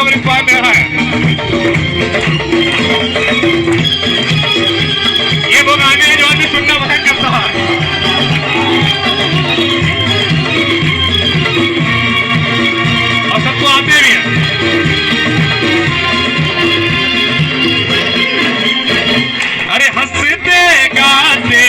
अब रिस्पॉन्स दे रहा है। ये वो गाने हैं जो आदमी सुनना पसंद करता है। और सबको आते भी हैं। अरे हंसते गाते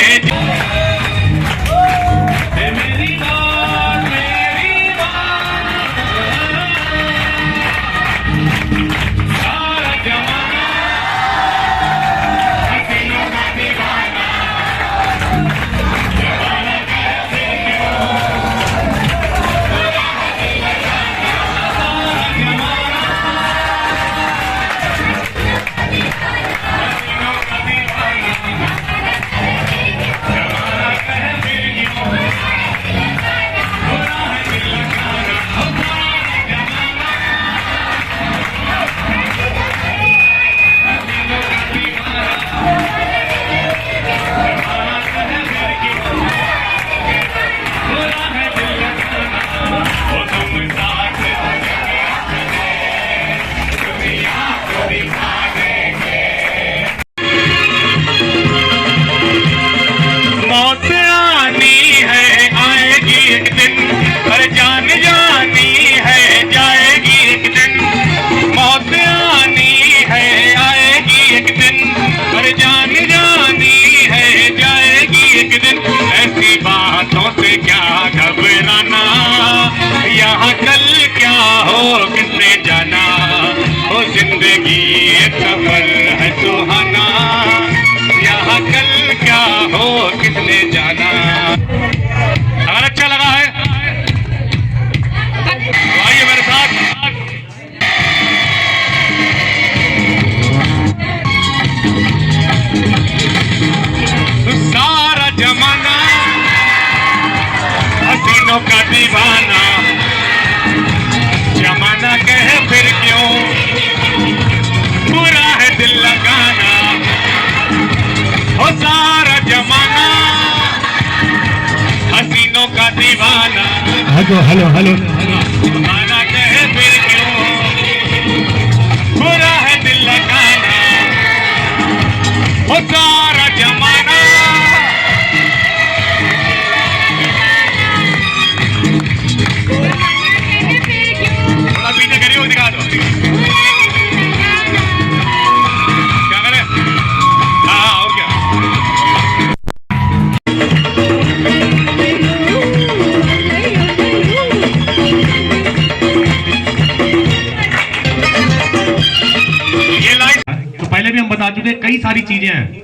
यहाँ कल क्या हो किसने जाना, हो जिंदगी सफर है सुहाना, यहाँ कल क्या हो किसने जाना। अगर अच्छा लगा है तो आइए मेरे साथ। सारा जमाना हसीनों का दीवाना, जमाना कहे फिर क्यों बुरा है दिल लगाना, हो सारा जमाना हसीनों का दीवाना। हेलो हेलो हेलो, जमाना कहे फिर क्यों बुरा है दिल लगाना, हो सारा जमाना। दिखा दो क्या करें। हाँ और क्या। ये लाइट तो पहले भी हम बता चुके, कई सारी चीजें हैं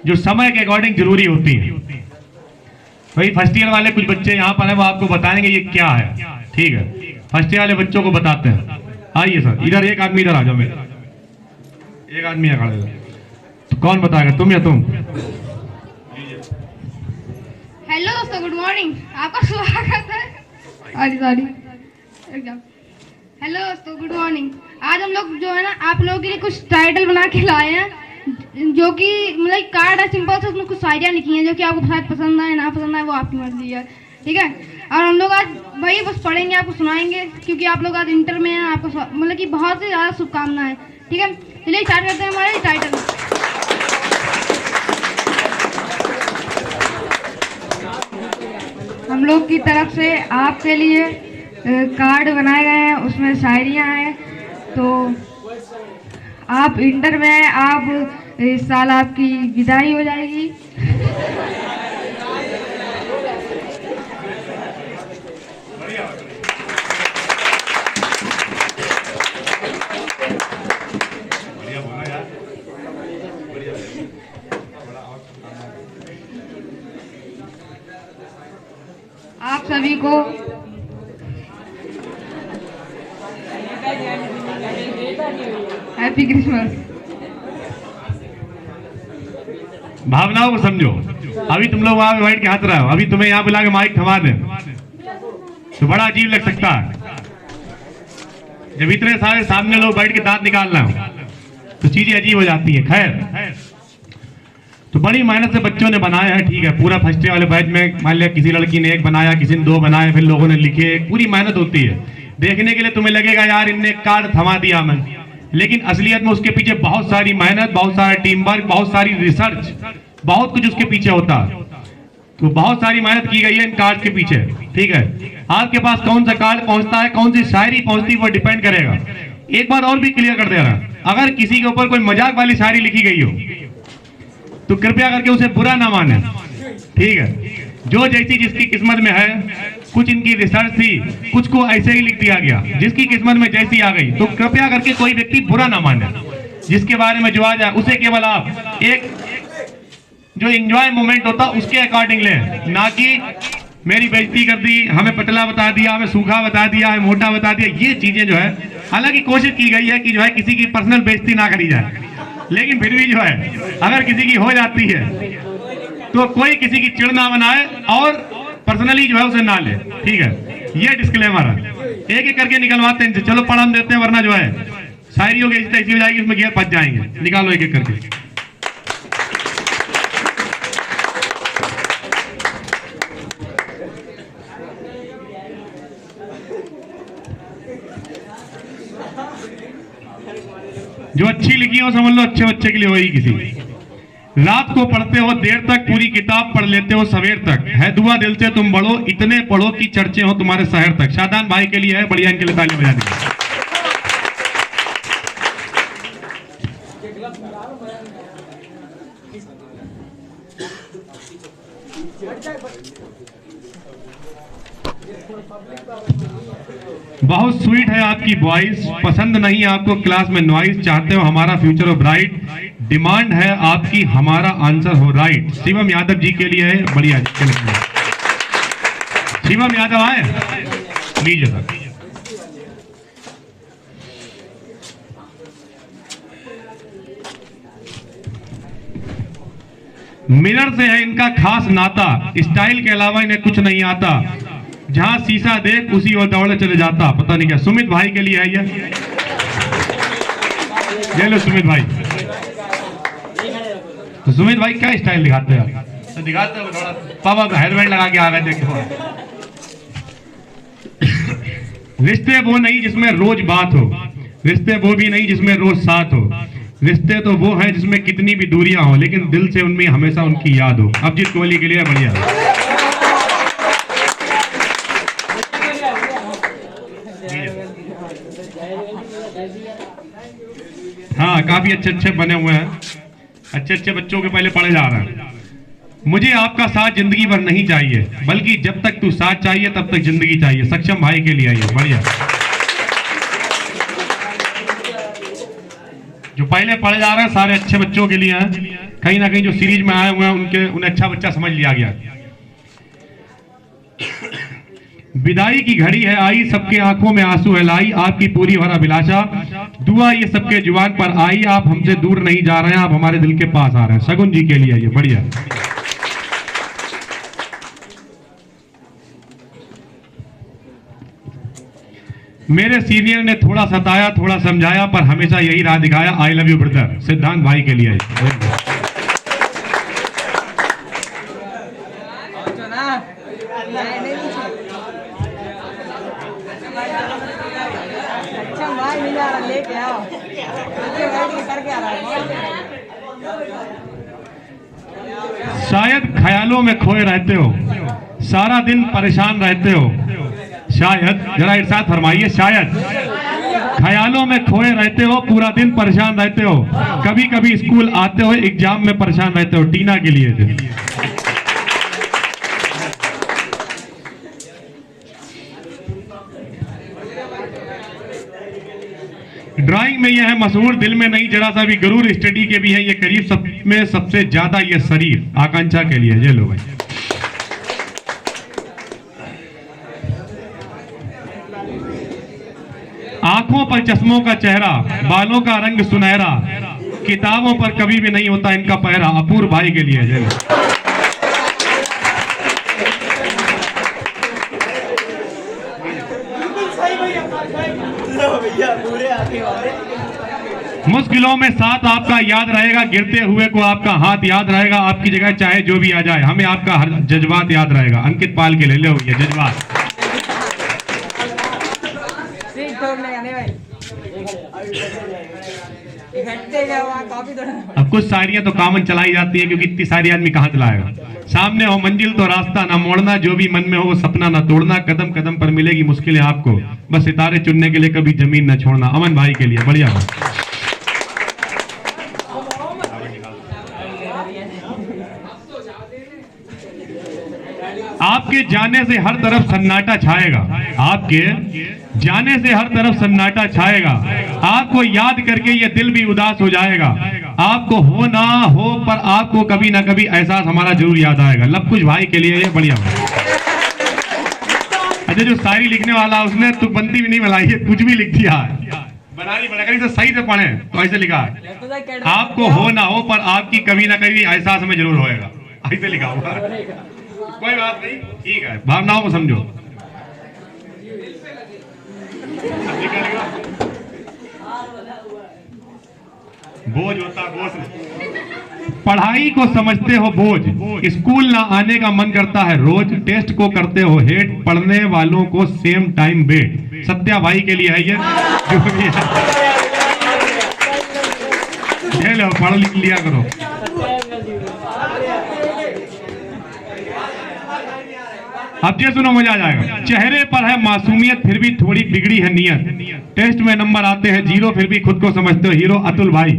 जो समय के अकॉर्डिंग जरूरी होती हैं। वही फर्स्ट ईयर वाले कुछ बच्चे यहाँ पर हैं, वो आपको बताएंगे ये क्या है। ठीक है, फर्स्ट ईयर वाले बच्चों को बताते हैं। आइए सर, इधर एक आदमी इधर आ जाओ, मेरे एक आदमी है खड़े। तो कौन बताएगा, तुम या तुम? हेलो दोस्तों, गुड मॉर्निंग, आपका स्वागत है। सॉरी हेलो दोस्तों, गुड मॉर्निंग। आज हम लोग जो है ना आप लोगों के लिए कुछ टाइटल बना के लाए हैं, जो कि मतलब कार्ड है सिंपल से, उसमें कुछ शायरियाँ लिखी हैं जो कि आपको शायद पसंद आए ना पसंद आए, वो आपकी मर्जी है। ठीक है, और हम लोग आज भाई बस पढ़ेंगे, आपको सुनाएंगे, क्योंकि आप लोग आज इंटर में हैं, आपको मतलब कि बहुत ही ज़्यादा शुभकामनाएं। ठीक है, चलिए स्टार्ट करते हैं हमारे टाइटल। हम लोग की तरफ से आपके लिए कार्ड बनाए गए हैं, उसमें शायरियाँ हैं। तो आप इंटर में हैं, आप इस साल आपकी विदाई हो जाएगी। आप सभी को हैप्पी क्रिसमस। भावनाओं को समझो। अभी तुम लोग वहां बैठ के हंस रहे हो, अभी तुम्हें यहाँ बुला के माइक थमा दे तो बड़ा अजीब लग सकता है। जब इतने सारे सामने लोग बैठ के दांत निकाल रहे हो तो चीजें अजीब हो जाती है। खैर, तो बड़ी मेहनत से बच्चों ने बनाया है। ठीक है, पूरा फर्स्ट ईयर वाले बैच में मान लिया किसी लड़की ने एक बनाया, किसी ने दो बनाए, फिर लोगों ने लिखे, पूरी मेहनत होती है। देखने के लिए तुम्हें लगेगा यार इनने कार्ड थमा दिया मैं, लेकिन असलियत में उसके पीछे बहुत सारी मेहनत, बहुत सारा टीम वर्क, बहुत सारी रिसर्च, बहुत कुछ उसके पीछे होता है। तो बहुत सारी मेहनत की गई है इन कार्ड के पीछे। ठीक है, आपके पास कौन सा कार्ड पहुंचता है, कौन सी शायरी पहुंचती है, वो डिपेंड करेगा। एक बात और भी क्लियर कर दे रहा, अगर किसी के ऊपर कोई मजाक वाली शायरी लिखी गई हो तो कृपया करके उसे बुरा ना माने। ठीक है, जो जैसी जिसकी किस्मत में है, कुछ इनकी रिसर्च थी, कुछ को ऐसे ही लिख दिया गया, जिसकी किस्मत में जैसी आ गई, तो कृपया करके कोई व्यक्ति बुरा ना माने। जिसके बारे में जो आ जाए उसे केवल आप एक जो एंजॉय मोमेंट होता उसके अकॉर्डिंग ले, ना कि मेरी बेइज्जती कर दी, हमें पतला बता दिया, हमें सूखा बता दिया, हमें मोटा बता दिया। ये चीजें जो है, हालांकि कोशिश की गई है कि जो है किसी की पर्सनल बेइज्जती ना करी जाए, लेकिन फिर भी जो है अगर किसी की हो जाती है तो कोई किसी की चिढ़ ना बनाए और पर्सनली जो है उसे ना ले। ठीक है, ये डिस्क्लेमर है। एक एक करके निकलवाते हैं, चलो पढ़ हम देते हैं, वरना जो है शायरी हो गई ऐसी हो जाएगी, उसमें घेर फंस जाएंगे। निकालो एक एक करके। जो अच्छी लिखी हो समझ लो अच्छे बच्चे के लिए होगी किसी। रात को पढ़ते हो देर तक, पूरी किताब पढ़ लेते हो सवेर तक, है दुआ दिल से तुम बढ़ो, इतने पढ़ो कि चर्चे हो तुम्हारे शहर तक। शादान भाई के लिए है, बढ़िया, इनके लिए ताली बजा दीजिए। बहुत स्वीट है आपकी वॉइस, पसंद नहीं आपको क्लास में नॉइस, चाहते हो हमारा फ्यूचर हो ब्राइट, डिमांड है आपकी हमारा आंसर हो राइट। शिवम यादव जी के लिए है, बढ़िया जी। शिवम यादव आए, लीजिए सर। मिरर से है इनका खास नाता, स्टाइल के अलावा इन्हें कुछ नहीं आता, जहां शीशा देख उसी ओर दौड़े चले जाता। पता नहीं क्या, सुमित भाई के लिए है ये लो सुमित भाई। तो सुमित भाई क्या स्टाइल दिखाते हैं? तो दिखाते हो थोड़ा, पापा हेलमेट लगा के आ गए, देखो। रिश्ते वो नहीं जिसमें रोज बात हो, रिश्ते वो भी नहीं जिसमें रोज साथ हो, रिश्ते तो वो है जिसमें कितनी भी दूरियां हो, लेकिन दिल से उनमें हमेशा उनकी याद हो। अभिजीत कोहली के लिए बढ़िया। हाँ, काफी अच्छे अच्छे बने हुए हैं, अच्छे अच्छे बच्चों के पहले पढ़े जा रहे हैं। मुझे आपका साथ जिंदगी भर नहीं चाहिए, बल्कि जब तक तू साथ चाहिए तब तक जिंदगी चाहिए। सक्षम भाई के लिए आइए, बढ़िया। जो पहले पढ़े जा रहे हैं सारे अच्छे बच्चों के लिए हैं, कहीं ना कहीं जो सीरीज में आए हुए हैं उन्हें अच्छा बच्चा समझ लिया गया। विदाई की घड़ी है आई, सबके आंखों में आंसू है लाई, आपकी पूरी भरा अभिलाषा, दुआ ये सबके जुबान पर आई, आप हमसे दूर नहीं जा रहे हैं, आप हमारे दिल के पास आ रहे हैं। शगुन जी के लिए ये बढ़िया। मेरे सीनियर ने थोड़ा सताया, थोड़ा समझाया, पर हमेशा यही राह दिखाया, आई लव यू ब्रदर। सिद्धांत भाई के लिए शायद ख्यालों में खोए रहते हो, सारा दिन परेशान रहते हो, शायद, जरा इरशाद फरमाइए, शायद ख्यालों में खोए रहते हो, पूरा दिन परेशान रहते हो, कभी कभी स्कूल आते हो एग्जाम में परेशान रहते हो। टीना के लिए थे। ड्राइंग में यह है मशहूर, दिल में नहीं जरा सा भी गरूर, स्टडी के भी है ये करीब, सब में सबसे ज्यादा ये शरीफ। आकांक्षा के लिए ये लो भाई। आंखों पर चश्मों का चेहरा, बालों का रंग सुनहरा, किताबों पर कभी भी नहीं होता इनका पहरा। अपूर्व भाई के लिए जय। मुश्किलों में साथ आपका याद रहेगा, गिरते हुए को आपका हाथ याद रहेगा, आपकी जगह चाहे जो भी आ जाए, हमें आपका हर जज्बात याद रहेगा। अंकित पाल के ले लो ये जज्बात। अब कुछ शायरियां तो कॉमन चलाई जाती है, क्योंकि इतनी सारी आदमी कहाँ चलाएगा। सामने हो मंजिल तो रास्ता ना मोड़ना, जो भी मन में हो वो सपना ना तोड़ना, कदम कदम पर मिलेगी मुश्किलें आपको, बस सितारे चुनने के लिए कभी जमीन ना छोड़ना। अमन भाई के लिए बढ़िया। आपके जाने से हर तरफ सन्नाटा छाएगा, आपके जाने से हर तरफ सन्नाटा छाएगा, आपको याद करके ये दिल भी उदास हो जाएगा, आपको हो ना हो पर आपको कभी ना कभी एहसास हमारा जरूर याद आएगा। लब कुछ भाई के लिए ये बढ़िया। अच्छा, जो शायरी लिखने वाला उसने तुकबंदी भी नहीं मिलाई है, कुछ भी लिख दिया बनानी पड़ेगा, तो सही से पढ़े तो ऐसे लिखा है, आपको हो ना हो पर आपकी कभी ना कभी एहसास हमें जरूर होएगा, ऐसे लिखा हुआ। कोई बात नहीं, ठीक है, भावनाओं को समझो। बोझ होता बोझ, पढ़ाई को समझते हो बोझ, स्कूल ना आने का मन करता है रोज, टेस्ट को करते हो हेट, पढ़ने वालों को सेम टाइम बेट। सत्या भाई के लिए है ये, जो भी है लो, पढ़ लिख लिया करो। अब ये सुनो, मजा आ जाएगा। चेहरे पर है मासूमियत फिर भी थोड़ी बिगड़ी है नियत, टेस्ट में नंबर आते हैं 0 फिर भी खुद को समझते हो हीरो। अतुल भाई,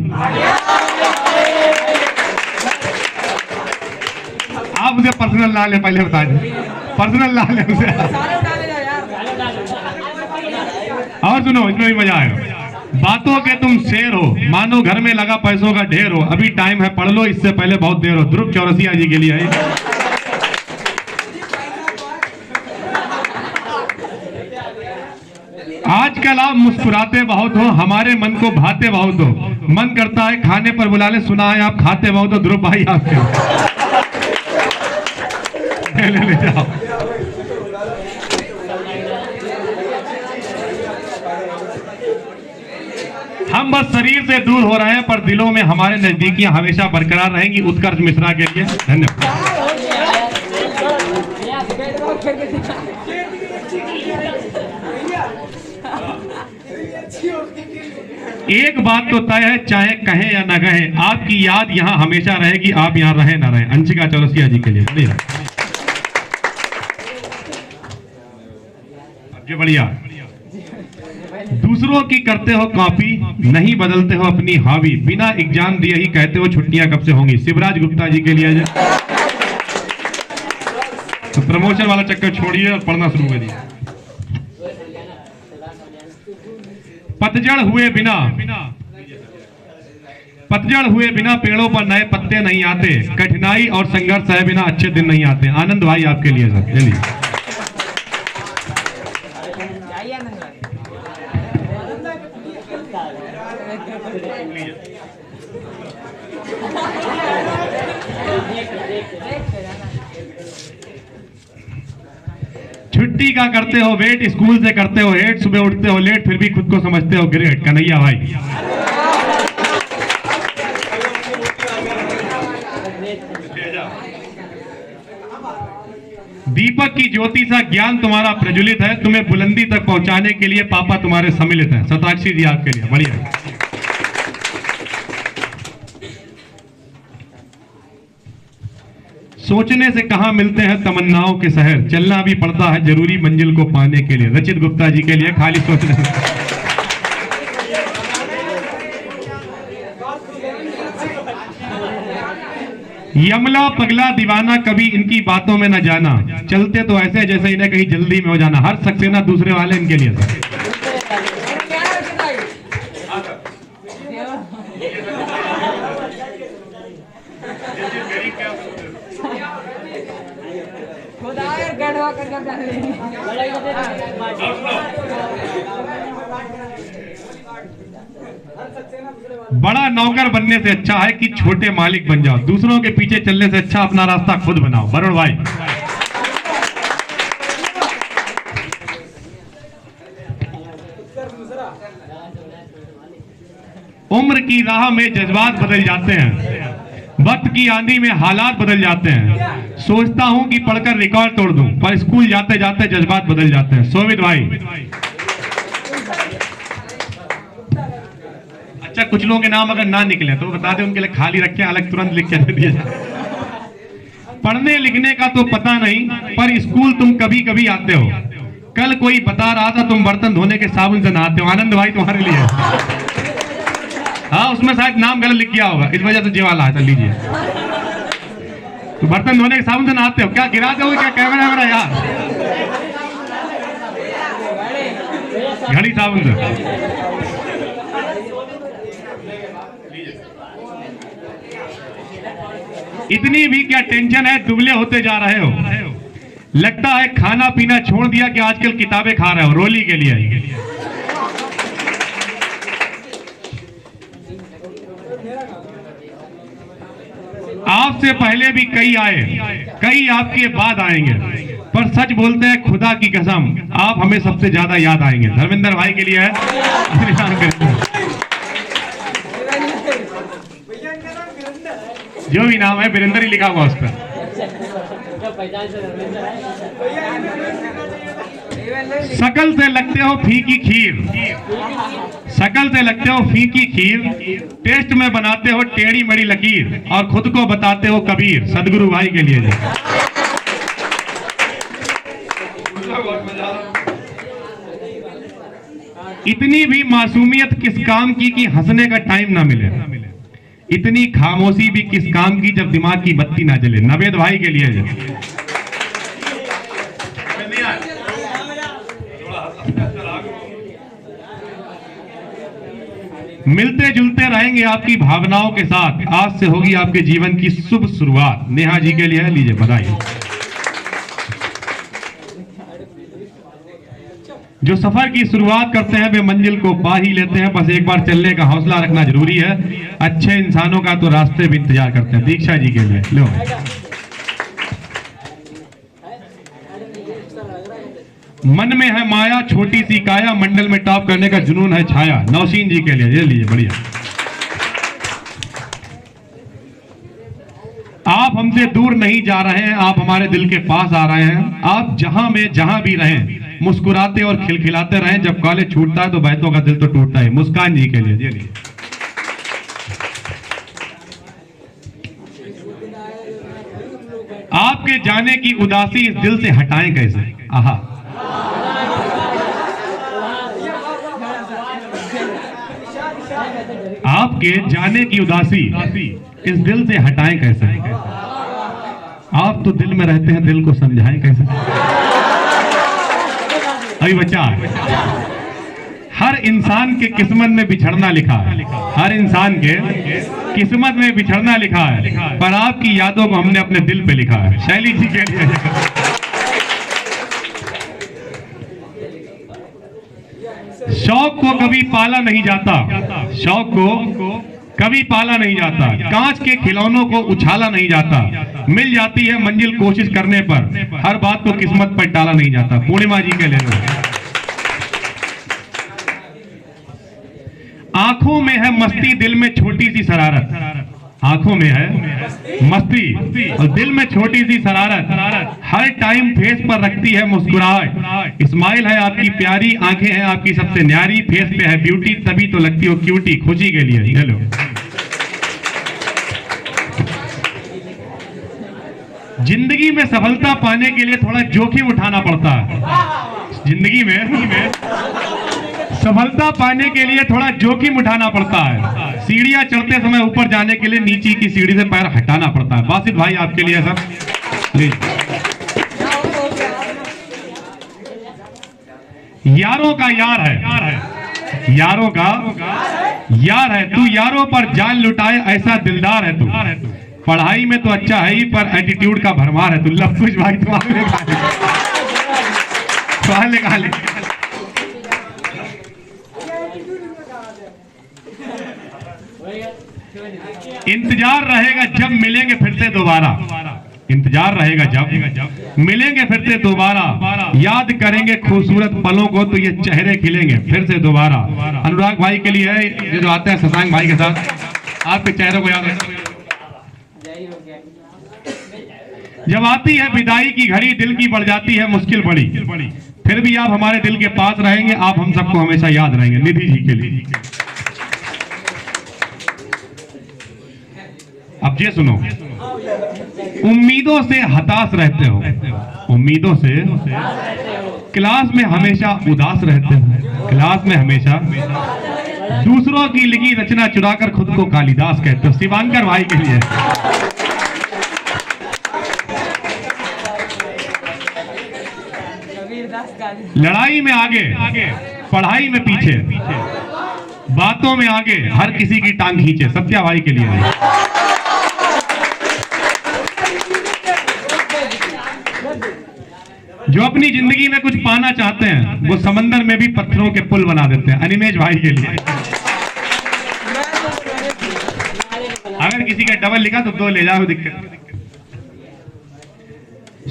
आप मुझे पर्सनल ला ले, पहले बता दें, पर्सनल ला ले मुझे। और सुनो, इसमें भी मजा आएगा। बातों के तुम शेर हो, मानो घर में लगा पैसों का ढेर हो, अभी टाइम है पढ़ लो, इससे पहले बहुत देर हो। ध्रुव चौरसिया जी के लिए है। आजकल आप मुस्कुराते बहुत हो, हमारे मन को भाते बहुत हो, मन करता है खाने पर बुला ले, सुना है आप खाते बहुत हो। ध्रुव भाई आपके ले जाओ। हम बस शरीर से दूर हो रहे हैं पर दिलों में हमारे नजदीकियां हमेशा बरकरार रहेंगी। उत्कर्ष मिश्रा के लिए धन्यवाद। एक बात तो तय है, चाहे कहें या ना कहें, आपकी याद यहाँ हमेशा रहेगी, आप यहाँ रहे ना रहे। अंशिका चौरसिया जी के लिए बढ़िया। अब बढ़िया, दूसरों की करते हो कॉपी, नहीं बदलते हो अपनी हॉबी, बिना एग्जाम दिए ही कहते हो छुट्टियां कब से होंगी। शिवराज गुप्ता जी के लिए तो प्रमोशन वाला चक्कर छोड़िए और पढ़ना शुरू करिए। पतझड़ हुए बिना पेड़ों पर नए पत्ते नहीं आते, कठिनाई और संघर्ष है बिना अच्छे दिन नहीं आते। आनंद भाई आपके लिए सर, चलिए। छुट्टी का करते हो वेट, स्कूल से करते हो हेट, सुबह उठते हो लेट फिर भी खुद को समझते हो ग्रेट। कन्हैया भाई, दीपक की ज्योति सा ज्ञान तुम्हारा प्रज्वलित है, तुम्हें बुलंदी तक पहुंचाने के लिए पापा तुम्हारे सम्मिलित हैं। शताक्षी जी आपके लिए बढ़िया। सोचने से कहां मिलते हैं तमन्नाओं के शहर, चलना भी पड़ता है जरूरी मंजिल को पाने के लिए। रचित गुप्ता जी के लिए खाली सोचने से। यमला पगला दीवाना कभी इनकी बातों में न जाना, चलते तो ऐसे जैसे इन्हें कहीं जल्दी में हो जाना। हर सक्सेना दूसरे वाले इनके लिए था। बड़ा नौकर बनने से अच्छा है कि छोटे मालिक बन जाओ, दूसरों के पीछे चलने से अच्छा अपना रास्ता खुद बनाओ। वरुण भाई, उम्र की राह में जज्बात बदल जाते हैं, वक्त की आंधी में हालात बदल जाते हैं। सोचता हूं कि पढ़कर रिकॉर्ड तोड़ दूं, पर स्कूल जाते जाते जज्बात बदल जाते हैं। सोवित भाई, अच्छा कुछ लोगों के नाम अगर ना निकले तो बता दें, उनके लिए खाली रखें, अलग तुरंत लिख के दे दिया जाए। पढ़ने लिखने का तो पता नहीं, पर स्कूल तुम कभी कभी आते हो। कल कोई बता रहा था तुम बर्तन धोने के साबुन से नहाते हो। आनंद भाई तुम्हारे लिए। हाँ, उसमें शायद नाम गलत लिख किया होगा, इस वजह से जेवाला है। लीजिए, तो बर्तन धोने के साबुन से नहाते हो, क्या गिरा दोगे क्या कैमरा वैमरा यार? घड़ी साबुन से। इतनी भी क्या टेंशन है, दुबले होते जा रहे हो। लगता है खाना पीना छोड़ दिया कि आजकल किताबें खा रहे हो रोली के लिए। आपसे पहले भी कई आए, कई आपके बाद आएंगे, पर सच बोलते हैं खुदा की कसम आप हमें सबसे ज्यादा याद आएंगे। धर्मेंद्र भाई के लिए है, जो भी नाम है वीरेंद्र ही लिखा हुआ उस पर। शकल से लगते हो फीकी खीर, शकल से लगते हो फीकी खीर, टेस्ट में बनाते हो टेढ़ी मेढ़ी लकीर, और खुद को बताते हो कबीर। सदगुरु भाई के लिए जी। इतनी भी मासूमियत किस काम की कि हंसने का टाइम ना मिले, इतनी खामोशी भी किस काम की जब दिमाग की बत्ती ना जले। नवेद भाई के लिए जी। मिलते जुलते रहेंगे आपकी भावनाओं के साथ, आज से होगी आपके जीवन की शुभ शुरुआत। नेहा जी के लिए है, लीजिए बधाई। जो सफर की शुरुआत करते हैं वे मंजिल को पा ही लेते हैं, बस एक बार चलने का हौसला रखना जरूरी है। अच्छे इंसानों का तो रास्ते भी इंतजार करते हैं। दीक्षा जी के लिए लो। मन में है माया छोटी सी काया, मंडल में टॉप करने का जुनून है छाया। नौशीन जी के लिए ये लीजिए बढ़िया। आप हमसे दूर नहीं जा रहे हैं, आप हमारे दिल के पास आ रहे हैं। आप जहां में जहां भी रहें, मुस्कुराते और खिलखिलाते रहें। जब कॉलेज छूटता है तो बैतों का दिल तो टूटता है। मुस्कान जी के लिए ये लीजिए। आपके जाने की उदासी इस दिल से हटाएं कैसे? आहा, आपके जाने की उदासी इस दिल से हटाएं कैसे? आप तो दिल में रहते हैं, दिल को समझाएं कैसे? अभी बच्चा, हर इंसान के किस्मत में बिछड़ना लिखा है, हर इंसान के किस्मत में बिछड़ना लिखा है, पर आपकी यादों को हमने अपने दिल पे लिखा है। शैली जी के लिए शौक को कभी पाला नहीं जाता, शौक को कभी पाला नहीं जाता, कांच के खिलौनों को उछाला नहीं जाता। मिल जाती है मंजिल कोशिश करने पर, हर बात को किस्मत पर टाला नहीं जाता। पूर्णिमा जी के लिए। आंखों में है मस्ती, दिल में छोटी सी शरारत। आंखों में है मस्ती और दिल में छोटी सी शरारत। हर टाइम फेस पर रखती है मुस्कुराहट। स्माइल है आपकी प्यारी, आंखें हैं आपकी सबसे न्यारी, फेस पे है ब्यूटी, तभी तो लगती हो क्यूटी। खुशी के लिए हेलो। जिंदगी में सफलता पाने के लिए थोड़ा जोखिम उठाना पड़ता है। जिंदगी में सफलता पाने के लिए थोड़ा जोखिम उठाना पड़ता है। सीढ़ियां चढ़ते समय ऊपर जाने के लिए नीचे की सीढ़ी से पैर हटाना पड़ता है। बासित भाई आपके लिए सब यारों का यार है, यारों का यार है तू, यारों पर जान लुटाए ऐसा दिलदार है तू। पढ़ाई में तो अच्छा है ही, पर एटीट्यूड का भरमार है तू। लफ्ज भाई तुम्हारे इंतजार रहेगा जब मिलेंगे फिर से दोबारा, इंतजार रहेगा जब मिलेंगे फिर से दोबारा। याद करेंगे खूबसूरत पलों को तो ये चेहरे खिलेंगे फिर से दोबारा। अनुराग भाई के लिए है, ये जो आते हैं शशांक भाई के साथ, आपके चेहरों को याद रखना। जब आती है विदाई की घड़ी, दिल की बढ़ जाती है मुश्किल बड़ी, फिर भी आप हमारे दिल के पास रहेंगे, आप हम सबको हमेशा याद रहेंगे। निधि जी के लिए अब ये सुनो, उम्मीदों से हताश रहते हो, उम्मीदों से क्लास में हमेशा उदास रहते हो, क्लास में हमेशा दूसरों की लिखी रचना चुराकर खुद को कालिदास कहते हो। शिवांकर भाई के लिए लड़ाई में आगे, पढ़ाई में पीछे, बातों में आगे, हर किसी की टांग खींचे। सत्या भाई के लिए जो अपनी जिंदगी में कुछ पाना चाहते हैं वो समंदर में भी पत्थरों के पुल बना देते हैं। अनिमेश भाई के लिए अगर किसी का डबल लिखा तो 2 ले जाओ, दिक्कत।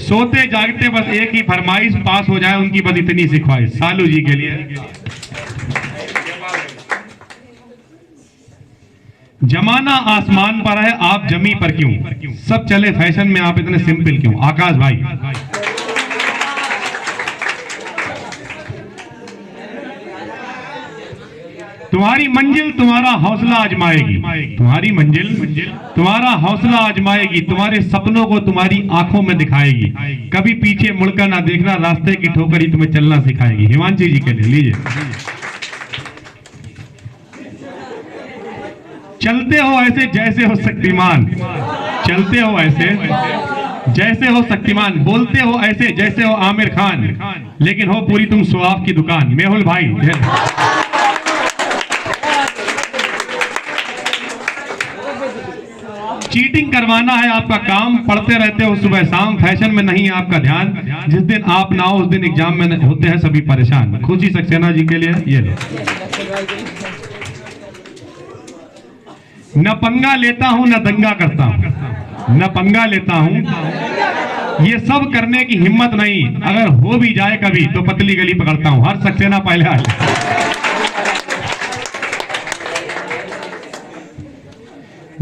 सोते जागते बस एक ही फरमाइश, पास हो जाए उनकी बस इतनी सी ख्वाहिश। सालू जी के लिए जमाना आसमान पर है, आप जमी पर क्यों? सब चले फैशन में, आप इतने सिंपल क्यों? आकाश भाई तुम्हारी मंजिल तुम्हारा हौसला आजमाएगी, तुम्हारी मंजिल तुम्हारा हौसला आजमाएगी, तुम्हारे सपनों को तुम्हारी आंखों में दिखाएगी, कभी पीछे मुड़कर ना देखना, रास्ते की ठोकरी तुम्हें चलना सिखाएगी। हिमांशी जी के लिए लीजिए। चलते हो ऐसे जैसे हो शक्तिमान, चलते हो ऐसे जैसे हो शक्तिमान, बोलते हो ऐसे जैसे हो आमिर खान, लेकिन हो पूरी तुम सुआफ की दुकान। मेहुल भाई चीटिंग करवाना है आपका काम, पढ़ते रहते हो सुबह शाम, फैशन में नहीं आपका ध्यान, जिस दिन आप ना हो उस दिन एग्जाम में होते हैं सभी परेशान। खुशी सक्सेना जी के लिए ये लो। न पंगा लेता हूं न दंगा करता हूं, न पंगा लेता हूं, ये सब करने की हिम्मत नहीं, अगर हो भी जाए कभी तो पतली गली पकड़ता हूं। हर सक्सेना पहले आ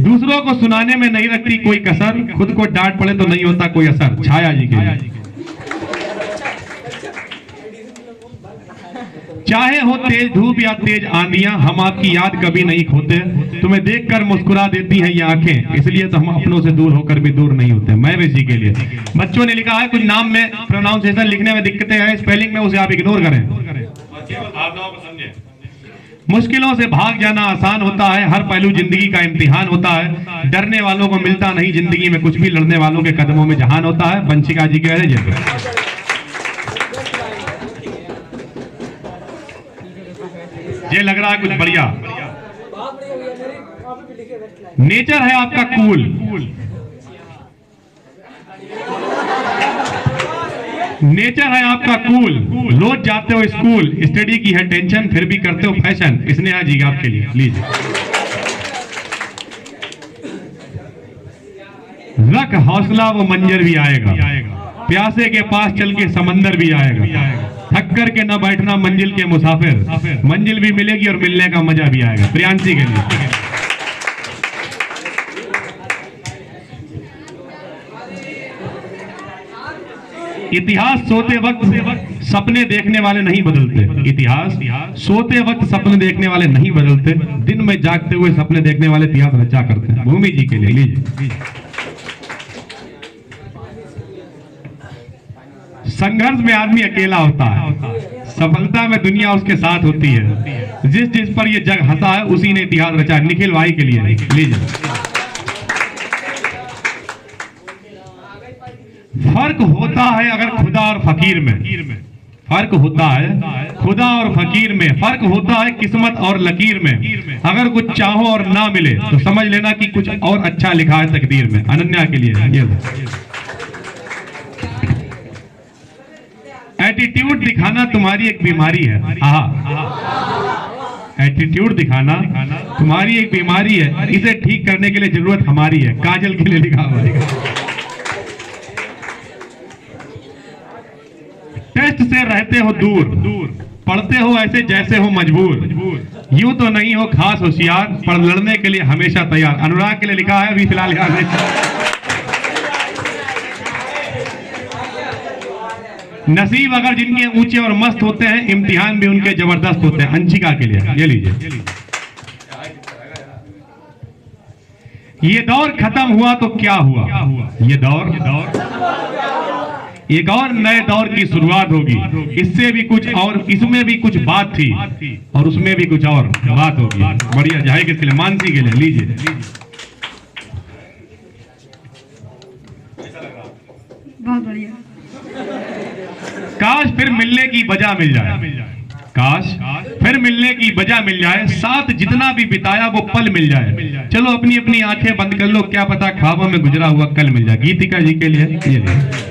दूसरों को सुनाने में नहीं रखती कोई कसर, खुद को डांट पड़े तो नहीं होता कोई असर। छाया जी के लिए चाहे हो तेज धूप या तेज आंधियां, हम आपकी याद कभी नहीं खोते, तुम्हें देखकर मुस्कुरा देती हैं ये आंखें, इसलिए तो हम अपनों से दूर होकर भी दूर नहीं होते। महवेश जी के लिए बच्चों ने लिखा है कुछ नाम में प्रोनाउंसिएशन लिखने में दिक्कतें हैं, स्पेलिंग में उसे आप इग्नोर करें। मुश्किलों से भाग जाना आसान होता है, हर पहलू जिंदगी का इम्तिहान होता है, डरने वालों को मिलता नहीं जिंदगी में कुछ भी, लड़ने वालों के कदमों में जहान होता है। वंशिका जी कह रहे ये लग रहा है कुछ बढ़िया। नेचर है आपका कूल, नेचर है आपका कूल, रोज जाते हो स्कूल, स्टडी की है टेंशन, फिर भी करते हो फैशन। इसने आज जी आपके लिए लीजिए। रख हौसला वो मंजर भी आएगा, प्यासे के पास चल के समंदर भी आएगा, थक कर के न बैठना मंजिल के मुसाफिर, मंजिल भी मिलेगी और मिलने का मजा भी आएगा। प्रियांशी के लिए इतिहास सोते वक्त सपने देखने वाले नहीं बदलते, इतिहास सोते वक्त सपने देखने वाले नहीं बदलते, दिन में जागते हुए सपने देखने वाले इतिहास रचा करते हैं। भूमि जी के लिए लीजिए। संघर्ष में आदमी अकेला होता है, सफलता में दुनिया उसके साथ होती है, जिस जिस पर ये जग हंसा है उसी ने इतिहास रचा। निखिल भाई के लिए लीजिए। फर्क होता है अगर खुदा और फकीर में, फर्क होता है खुदा और फकीर में, फर्क होता है किस्मत और लकीर में, अगर कुछ चाहो और ना मिले तो समझ लेना कि कुछ और अच्छा लिखा है तकदीर में। अनन्या के लिए ये एटीट्यूड दिखाना तुम्हारी एक बीमारी है। एटीट्यूड दिखाना तुम्हारी एक बीमारी है, इसे ठीक करने के लिए जरूरत हमारी है। काजल के लिए लिखा हुआ है। टेस्ट से रहते हो दूर, पढ़ते हो ऐसे जैसे हो मजबूर, यूं तो नहीं हो खास होशियार, पर लड़ने के लिए हमेशा तैयार। अनुराग के लिए लिखा है अभी फिलहाल यहाँ से। नसीब अगर जिनके ऊंचे और मस्त होते हैं, इम्तिहान भी उनके जबरदस्त होते हैं। अंशिका के लिए ये लीजिए। ये दौर खत्म हुआ तो क्या हुआ? ये दौर एक और नए दौर की शुरुआत होगी। इससे भी कुछ और, इसमें भी कुछ बात थी और उसमें भी कुछ और बात होगी। बढ़िया जाए किसके लिए? मानसी के लिए। लीजिए। बहुत बढ़िया। काश फिर मिलने की वजह मिल जाए, काश फिर मिलने की वजह मिल जाए, साथ जितना भी बिताया वो पल मिल जाए। चलो अपनी अपनी आंखें बंद कर लो, क्या पता ख्वाबों में गुजरा हुआ कल मिल जाए। गीतिका जी के लिए ये लिए।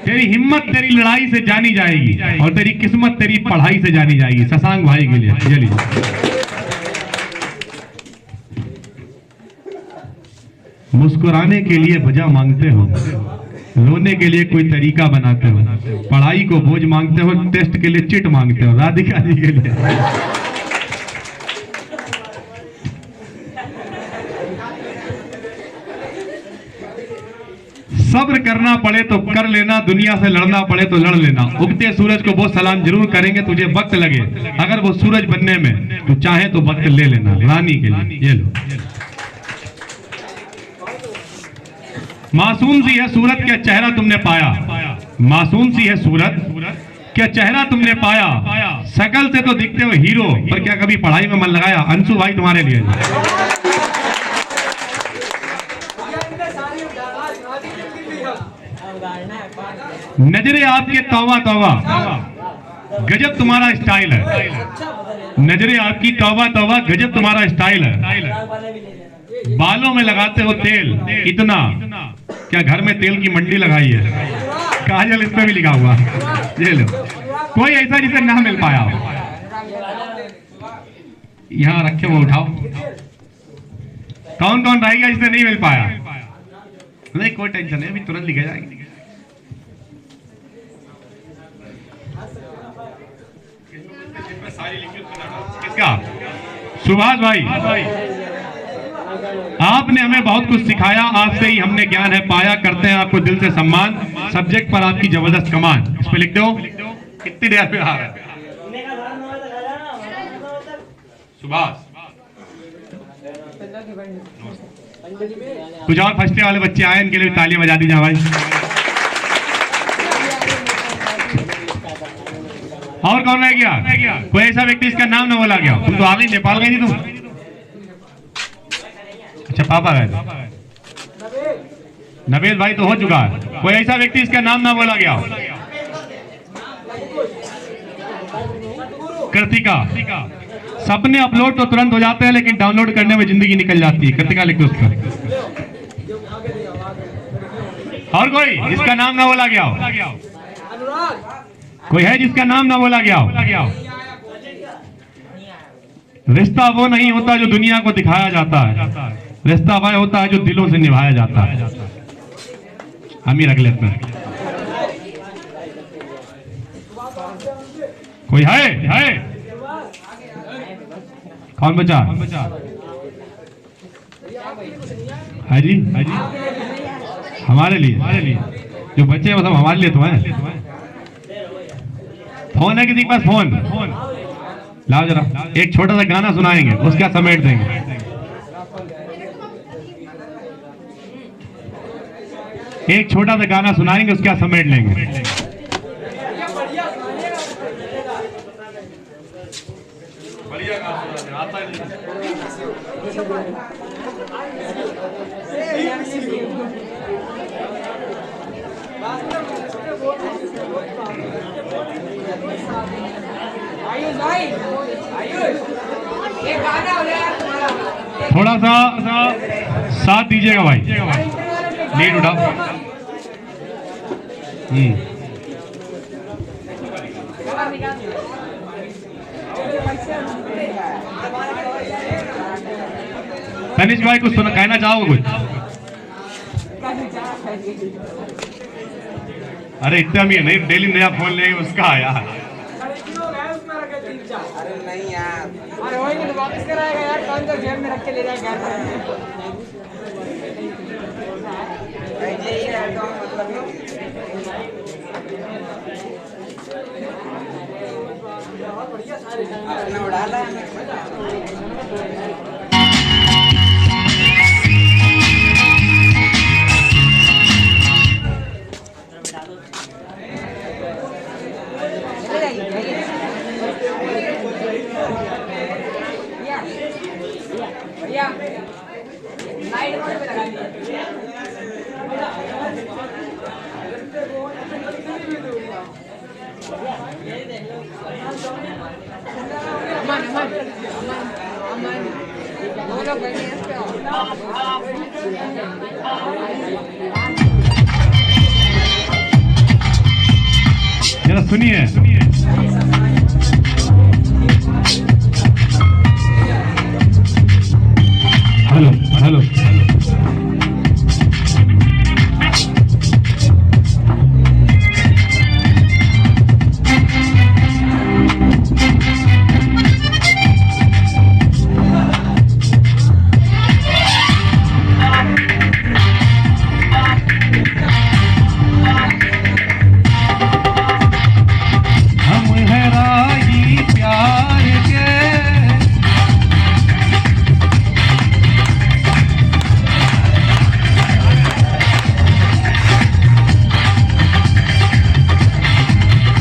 तेरी हिम्मत तेरी लड़ाई से जानी जाएगी और तेरी किस्मत तेरी पढ़ाई से जानी जाएगी। शशांक भाई के लिए ये लीजिए। मुस्कुराने के लिए वजह मांगते हो, रोने के लिए कोई तरीका बनाते हो, पढ़ाई को बोझ मांगते हो, टेस्ट के लिए चिट मांगते हो। राधिका जी के लिए। सब्र करना पड़े तो कर लेना, दुनिया से लड़ना पड़े तो लड़ लेना। उगते सूरज को बहुत सलाम जरूर करेंगे, तुझे वक्त लगे अगर वो सूरज बनने में, तो चाहे तो वक्त ले लेना। रानी के लिए ये लो। मासूम सी है सूरत, क्या चेहरा तुमने पाया? मासूम सी है सूरत, क्या चेहरा तुमने पाया? शकल से तो दिखते हो हीरो, पर क्या कभी पढ़ाई में मन लगाया? अंशु भाई तुम्हारे लिए। नजरे आपके तौबा तौबा, गजब तुम्हारा स्टाइल है। नजरे आपकी तौबा तौबा, गजब तुम्हारा स्टाइल है। बालों में लगाते हो तेल इतना, क्या घर में तेल की मंडी लगाई है? काजल इस पे भी लिखा हुआ। ये लो। कोई ऐसा जिसे ना मिल पाया हो, यहाँ रखे वो उठाओ। कौन कौन रहेगा जिसे नहीं मिल पाया? नहीं कोई टेंशन नहीं, अभी तुरंत लिखे जाएंगे। किसका? सुभाष भाई। आपने हमें बहुत कुछ सिखाया, आपसे ही हमने ज्ञान है पाया। करते हैं आपको दिल से सम्मान, सब्जेक्ट पर आपकी जबरदस्त कमान। इस पे लिख दो कितनी देर में आ रहा है सुभाष। कुछ और फर्स्ट ईयर वाले बच्चे आए, इनके लिए तालियां बजा दीजिए भाई। और कौन रह गया? कोई ऐसा व्यक्ति इसका नाम ना बोला गया? तुम तो आ गई, नेपाल गई थी तुम। अच्छा पापा गए थे। नवेद भाई तो हो चुका है। कोई ऐसा व्यक्ति इसका नाम ना बोला गया? कृतिका। सपने अपलोड तो तुरंत हो जाते हैं, लेकिन डाउनलोड करने में जिंदगी निकल जाती है। कृतिका लिख दो उसका। और कोई जिसका नाम ना बोला गया हो? कोई है जिसका नाम ना बोला गया हो? रिश्ता वो नहीं होता जो दुनिया को दिखाया जाता है, रिश्ता वह होता है जो दिलों से निभाया जाता है। हम ही रख लेते हैं। कोई है? कौन बचा? है जी? हमारे लिए जो बच्चे मतलब हमारे लिए तो है। फोन है किसी के पास? फोन लाओ जरा। एक छोटा सा गाना सुनाएंगे, उसका समेट देंगे। एक छोटा सा गाना सुनाएंगे, उसका समेट लेंगे। थोड़ा सा साथ दीजिएगा भाई, लीड उठाओ। तनिष भाई कुछ कहना चाहोगे कुछ? अरे इतना भी नहीं, डेली नया फोन लेंगे उसका यार। अरे नहीं यार, अरे वही नहीं वापस कराएगा यार, कौन तो जेब में रख के ले जाएगा घर में। आपने उड़ा ला भैया लाइट मोड पे लगा दीजिए अमन अमन अमन दो लोग बैठे हैं इस पे जरा सुनिए हेलो हेलो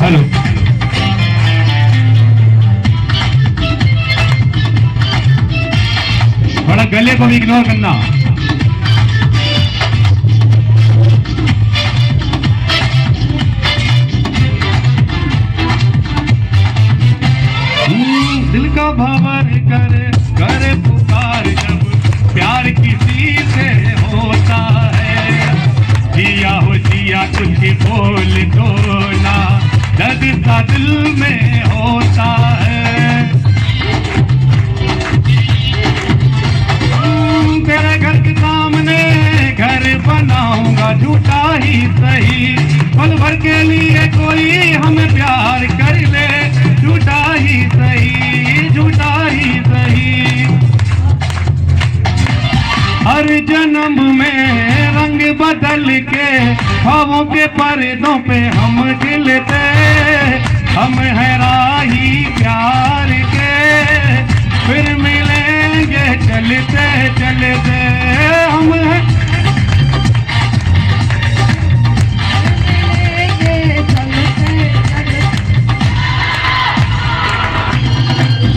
हेलो थोड़ा गले को भी इग्नोर करना दिल का भावर करे पुकार जब प्यार किसी से होता है जिया हो जिया कुछ बोल दो ना दर्द सा दिल में होता है तेरे घर के सामने घर बनाऊंगा झूठा ही सही पल भर के लिए कोई हमें प्यार कर ले झूठा ही सही झूठा ही सही हर जन्म में रंग बदल के ख्वाबों के पर्दों पे हम खिलते हम हैं राही प्यार के फिर मिलेंगे चलते चलते हम हैं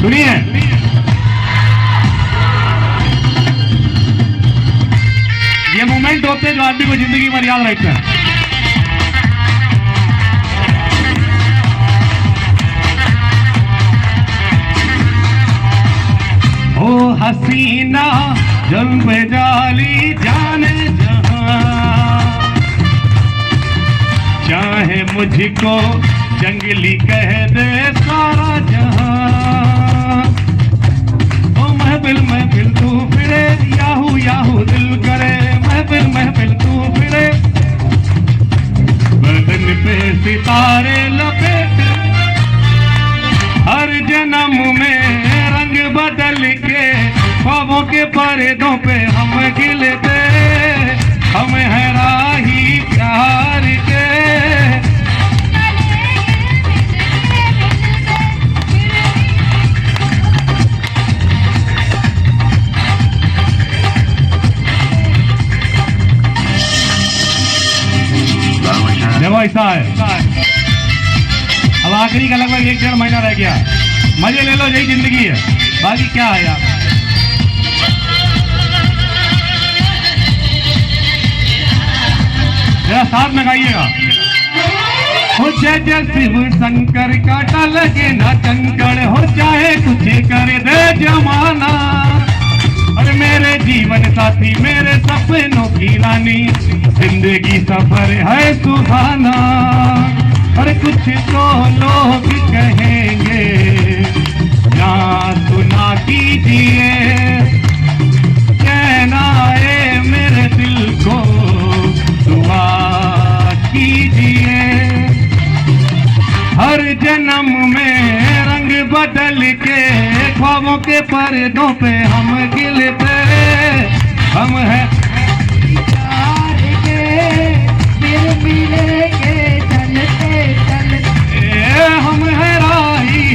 सुनिए ये मोमेंट होते हैं जो आदमी को जिंदगी भर याद रहते हैं ओ हसीना जल्ब जाली जाने जहां चाहे मुझको जंगली कह दे सारा जहां ओ महफिल तू फिरे याहू याहू दिल करे महफिल तू फिरे बदन पे सितारे लपेट हर जन्म में रंग बदल के ख्वाबों के पर्दों पे हम खिलते हम हैं राही प्यार के देखो ऐसा है अब आखिरी का लगभग 1-1.5 महीना रह गया मजे ले लो यही जिंदगी है बाकी क्या है यार मेरा साथ में गाइएगा हो जय शिव शंकर काटा लगे ना कंकड़ हो चाहे कुछ कर दे जमाना अरे मेरे जीवन साथी मेरे सपनों की रानी जिंदगी सफर है सुहाना अरे कुछ तो लोग कहेंगे ना सुना कीजिए कहना है मेरे दिल को दुआ कीजिए हर जन्म में रंग बदल के ख्वाबों के पर्दों पे हम खिलते हम हैं प्यार के फिर मिलेंगे चलते चलते हम हैं राही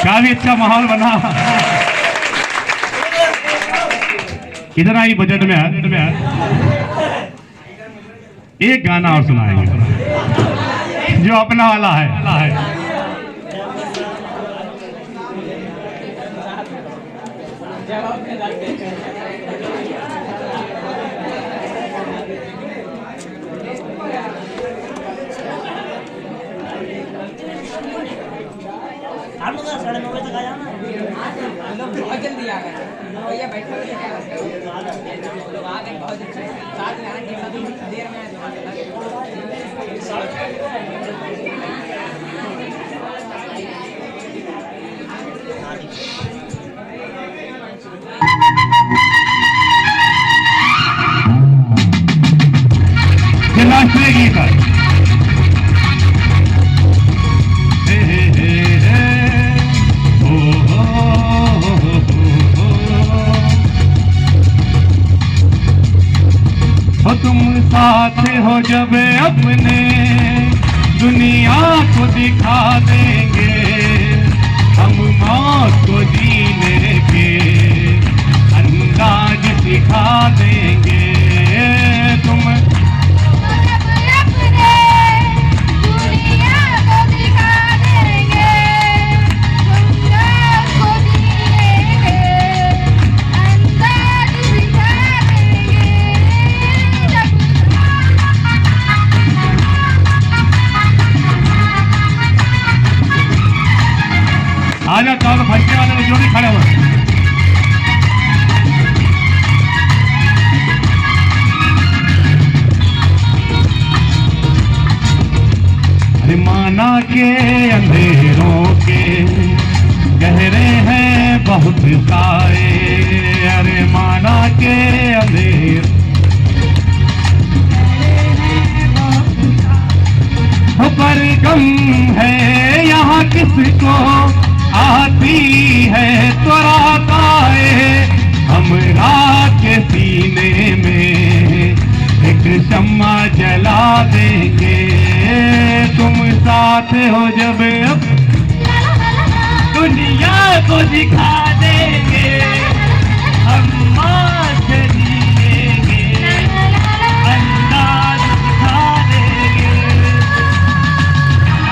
काफी अच्छा माहौल बना। इतना ही बजट में एक गाना और सुनाएंगे जो अपना वाला है। हम लोग 9:30 बजे तक आ जाना। हम लोग बहुत जल्दी आ गए भैया, बैठो लोग आ गए बहुत अच्छे साथ में आएंगे, देर में राष्ट्रीय गीत है। तुम साथ हो जब अपने दुनिया को दिखा देंगे, हम मौत को जीने के अंदाज सिखा देंगे। तुम आ जाता तो भटके वाले में जो भी खड़े हुए। अरे माना के अंधेरों के गहरे हैं बहुत सारे, अरे माना के अंधेर पर गम है यहाँ किसको आती है तो रात आए, हमरा के सीने में एक शम्मा जला देंगे। तुम साथ हो जब दुनिया को दिखा देंगे, हम मौत जिएंगे, अंदाज दिखा देंगे।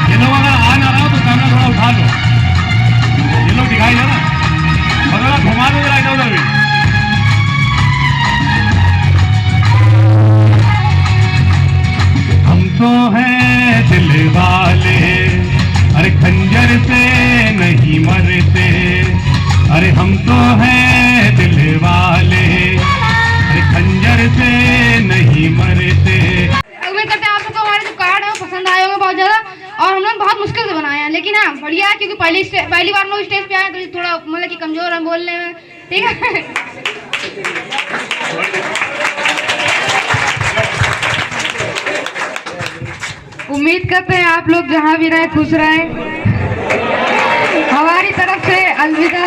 ये लोग अगर आ ना रहा हो तो कैमरा थोड़ा उठा लो, ये लोग दिखाई दे ना, और थोड़ा घुमा दो जरा इधर उधर भी। हम तो हैं दिल वाले, अरे खंजर से नहीं मरते, अरे हम तो हैं दिल वाले, अरे खंजर से नहीं मरते। उम्मीद करते हैं आप सबको हमारे जो कार्ड है वो पसंद आए होंगे बहुत ज़्यादा, और हम लोग बहुत मुश्किल से बनाए हैं, लेकिन हाँ बढ़िया है, क्योंकि पहली बार लोग स्टेज पे आए तो थोड़ा मतलब कि कमज़ोर है बोलने में, ठीक है। उम्मीद करते हैं आप लोग जहाँ भी रहे खुश रहें। हमारी तरफ से अलविदा।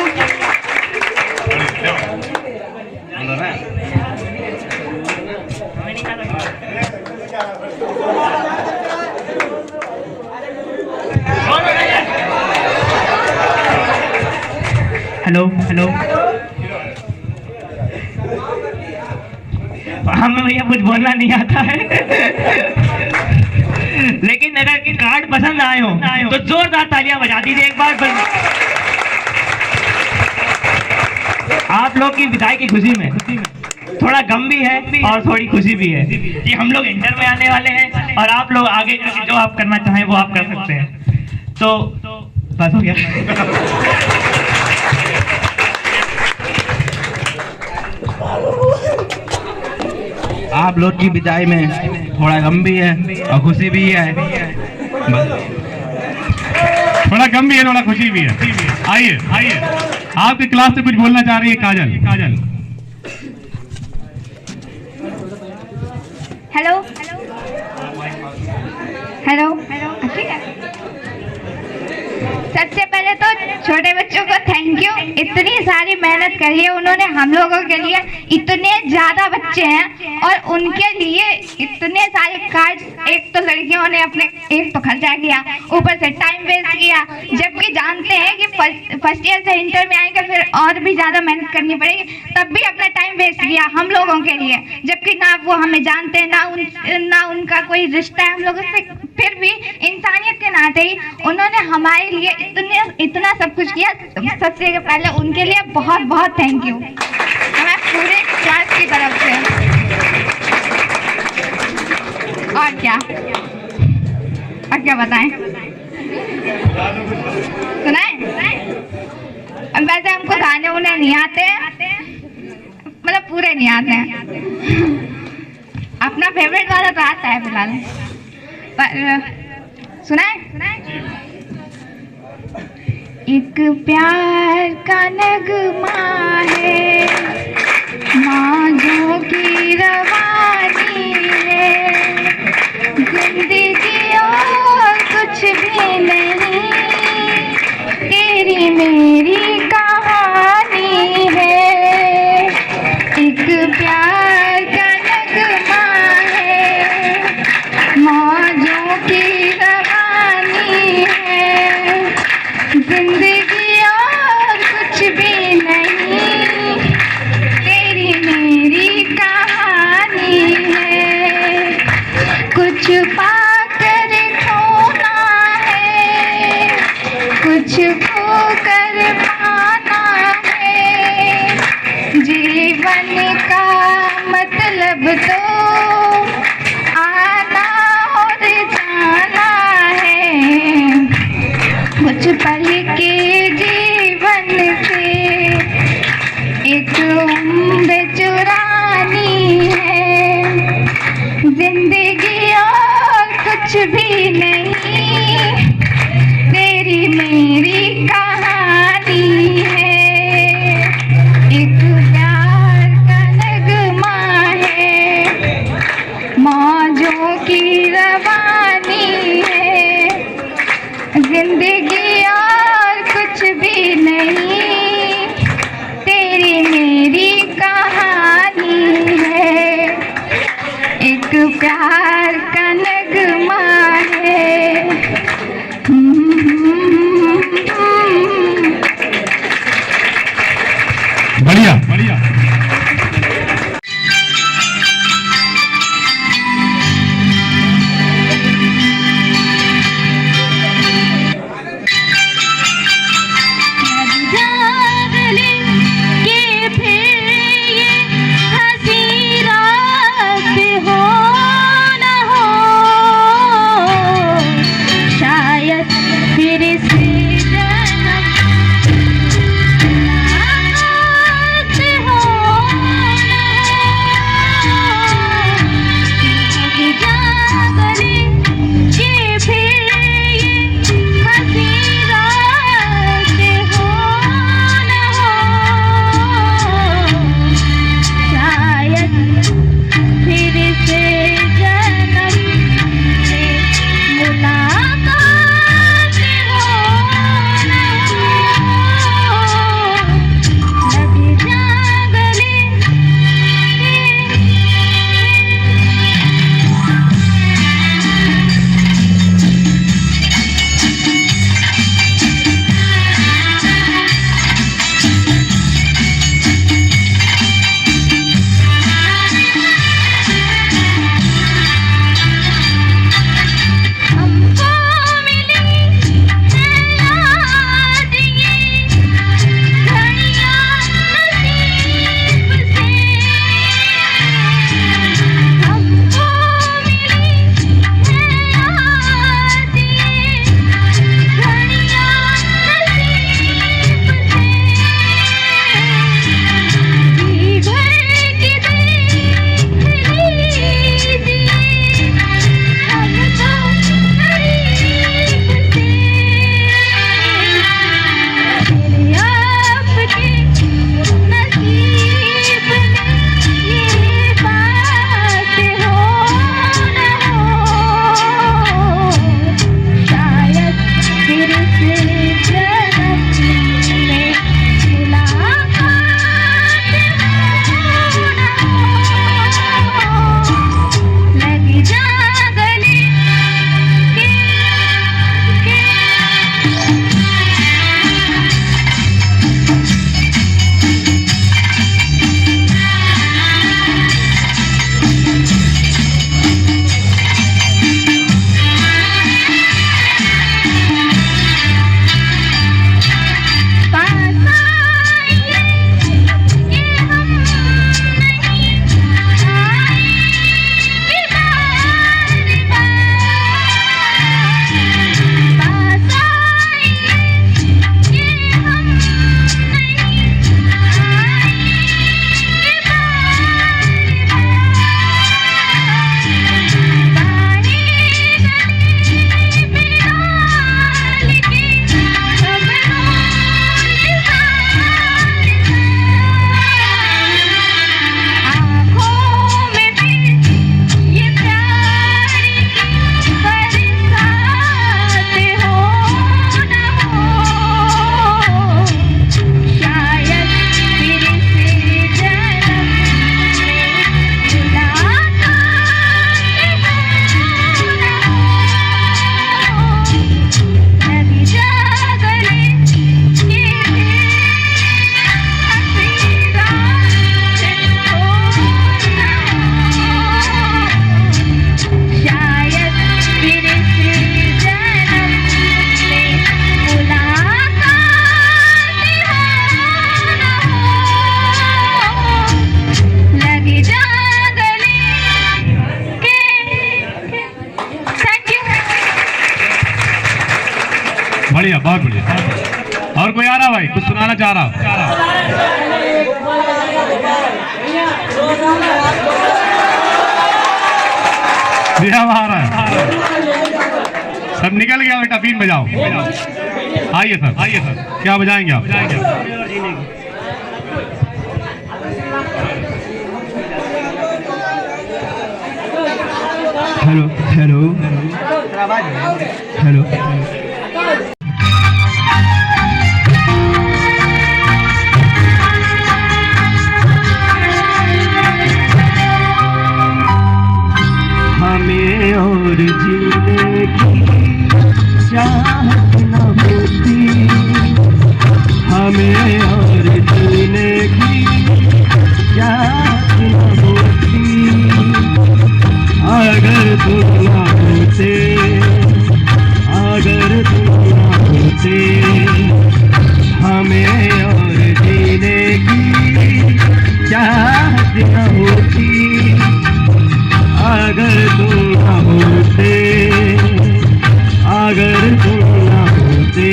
हेलो हेलो, हमें भैया कुछ बोलना नहीं आता है लेकिन अगर कार्ड पसंद आए हो तो जोरदार तालियां बजा दीजिए एक बार। आप लोग की विदाई की खुशी में थोड़ा गम भी है और थोड़ी खुशी भी है कि हम लोग इंटर में आने वाले हैं और आप लोग आगे जो आप करना चाहें वो आप कर सकते हैं। तो बस हो गया। आप लोग की विदाई में थोड़ा गम भी है और खुशी भी है। थोड़ा गम भी है, थोड़ा खुशी भी है। आइए आइए, आपकी क्लास से कुछ बोलना चाह रही है काजल। काजल हेलो हेलो हेलो, ठीक है सबसे पहले तो छोटे बच्चों को थैंक यू, इतनी सारी मेहनत करी है उन्होंने हम लोगों के लिए। इतने ज़्यादा बच्चे हैं और उनके लिए इतने सारे कार्ड्स, एक तो लड़कियों ने अपने एक तो खर्चा किया, ऊपर से टाइम वेस्ट किया, जबकि जानते हैं कि फर्स्ट ईयर से इंटर में आएंगे फिर और भी ज़्यादा मेहनत करनी पड़ेगी, तब भी अपना टाइम वेस्ट किया हम लोगों के लिए, जबकि ना वो हमें जानते हैं ना उनका कोई रिश्ता है हम लोगों से, फिर भी इंसानियत के नाते ही उन्होंने हमारे लिए इतना सब कुछ किया। सबसे पहले उनके लिए बहुत बहुत थैंक यू हमारे पूरे क्लास की तरफ से। और क्या बताएं, सुनाएं? वैसे हमको गाने उन्हें नहीं आते, मतलब पूरे नहीं आते हैं। अपना फेवरेट वाला तो आता है फिलहाल, पर सुनाएं? एक प्यार का नगमा है, मौजों की रवानी है, जिंदगी और कुछ भी नहीं, तेरी मेरी कहानी है। एक प्यार का नगमा है, मौजों की रवानी है, जिंदगी और कुछ भी नहीं, तेरी मेरी कहानी है। कुछ पाकर खोना है, कुछ खोकर पाना है, जीवन का मतलब तो आना और जाना है। कुछ पल के जीवन से एक उम्र चुरानी है, जिंदगी और कुछ भी नहीं, तेरी मेरी कहानी है। कोई आ रहा भाई, कुछ सुनाना चाह रहा? दिया बाहर है, सब निकल गया बेटा, बीन बजाओ। आइए सर, आइए सर, क्या बजाएंगे आप? Hello hello hello. हमें और जीने की चाहत न होती, हमें और जीने की चाहत न होती, अगर तुम न होते, अगर तुम न होते, हमें और जीने की चाहत न होती, अगर तुम न होते, अगर तुम न होते।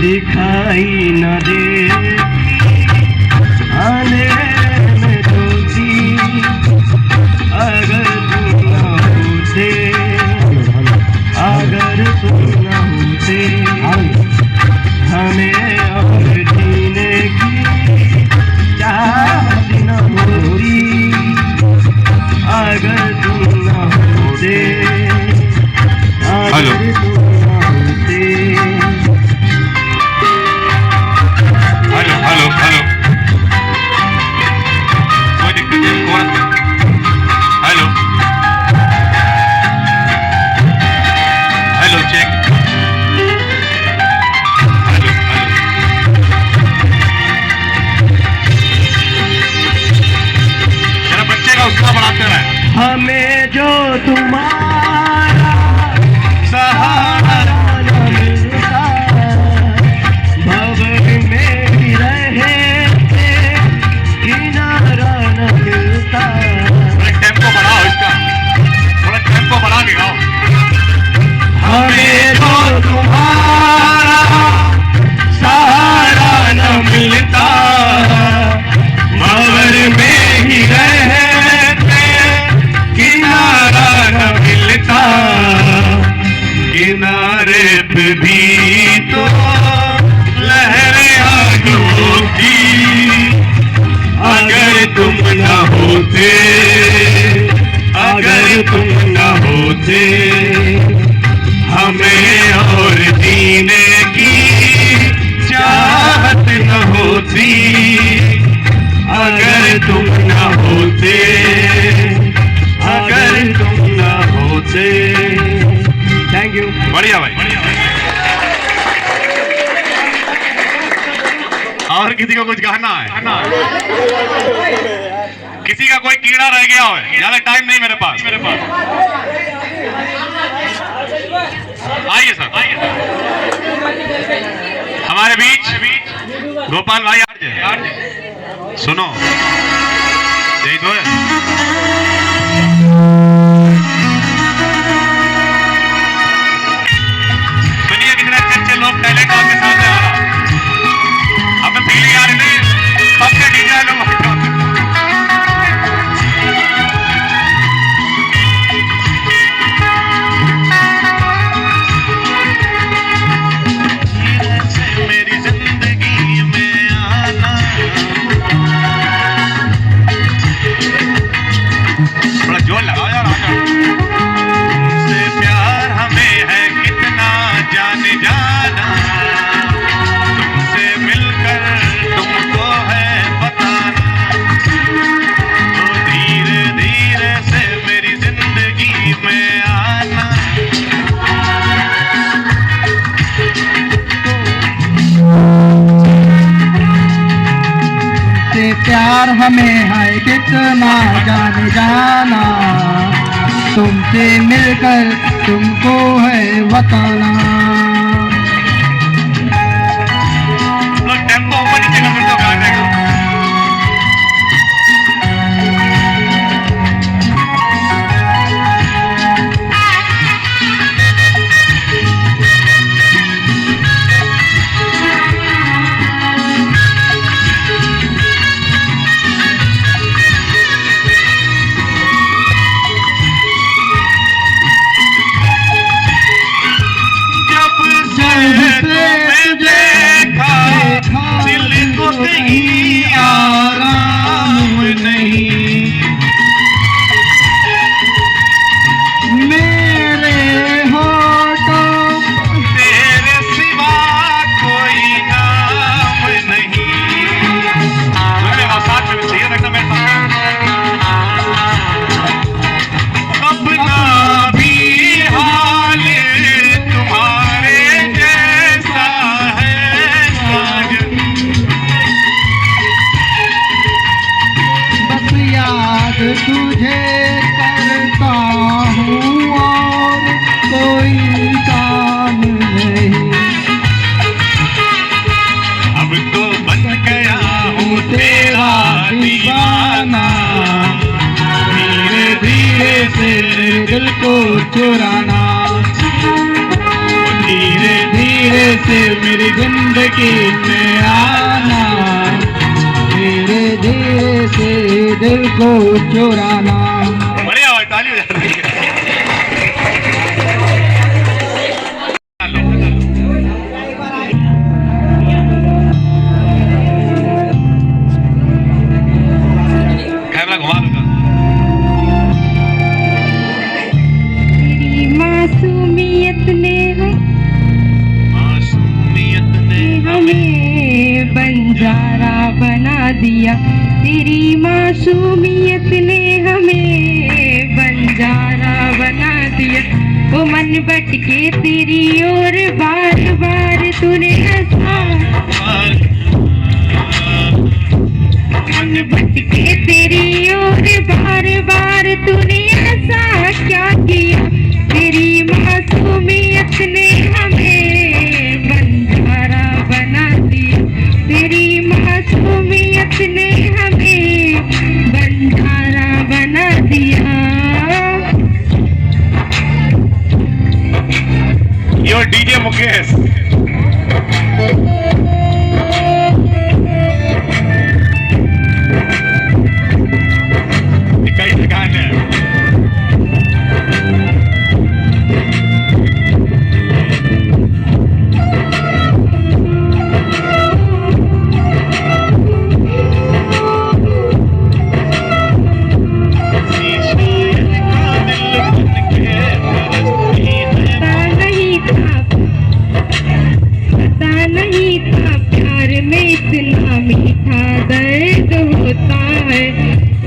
दिखाई न दे अंधेरे में ज्योति, अगर तुम न होते, अगर तुम न होते, हमें और जीने की चाहत न होती, अगर तुम न होते, अगर तुम न होते। हेलो हेलो हेलो, कोई दिक्कत नहीं, कौन? Hello hello, check, hello hello. मेरा बच्चे का उत्साह बढ़ाते रहे। हमें जो तुम्हारा सहारा न मिलता, भंवर में ही रहे थे, किनारा न मिलता। थोड़ा टेम्पो बढ़ाओ इसका, थोड़ा टेम्पो बढ़ा के गाओ। हमें जो तुम्हारा सहारा न मिलता, भंवर में ही रहते, किनारा न मिलता, किनारे पे भी तो लहरें आगे होती, अगर तुम न होते, अगर तुम न होते, हमें और जीने की चाहत न होती, अगर तुम न होते, अगर तुम न होते। Thank you. बढ़िया भाई, और किसी को कुछ कहना है? किसी का कोई कीड़ा रह गया हो? ज्यादा टाइम नहीं मेरे पास। आइए सर, आइए सर। हमारे बीच गोपाल भाई आरजे, सुनो, यही तो है। सुनिए कितने अच्छे अच्छे लोग टैलेंट आपके सामने आ रहा। हमें फीलिंग आ रही थी, सबके डीजे लोग प्यार हमें है कितना जाने जाना, तुमसे मिलकर तुमको है बताना। टेम्पो ऊपर नीचे कर दो गाने का। आराम नहीं, मेरे होठों तेरे सिवा कोई नाम नहीं। साथ में चाहिए रखना मेरे साथ। अपना भी हाल तुम्हारे जैसा है साजन, बस याद तुझे करता हूँ और कोई काम नहीं। अब तो बन गया हूँ तेरा दीवाना, धीरे धीरे से दिल को चुराना, धीरे धीरे से मेरी जिंदगी में आना, धीरे धीरे से दिल को चुराना। बढ़िया भाई, ताली हो जाती है। कैमरा घुमा दूंगा। तेरी मासूमियत ने हमें बंजारा बना दिया, तेरी मासूमियत ने हमें बंजारा बना दिया। वो मन भटके तेरी ओर बार बार तूने हंसा, मन भटके तेरी ओर बार बार तूने ऐसा क्या किया। तेरी मासूमियत ने हमें बंजारा बना दिया, तेरी मासूमियत ने हमें बंजारा बना दिया। Your DJ Mukesh. कई ठिकाने हैं। इतना मीठा दर्द होता है,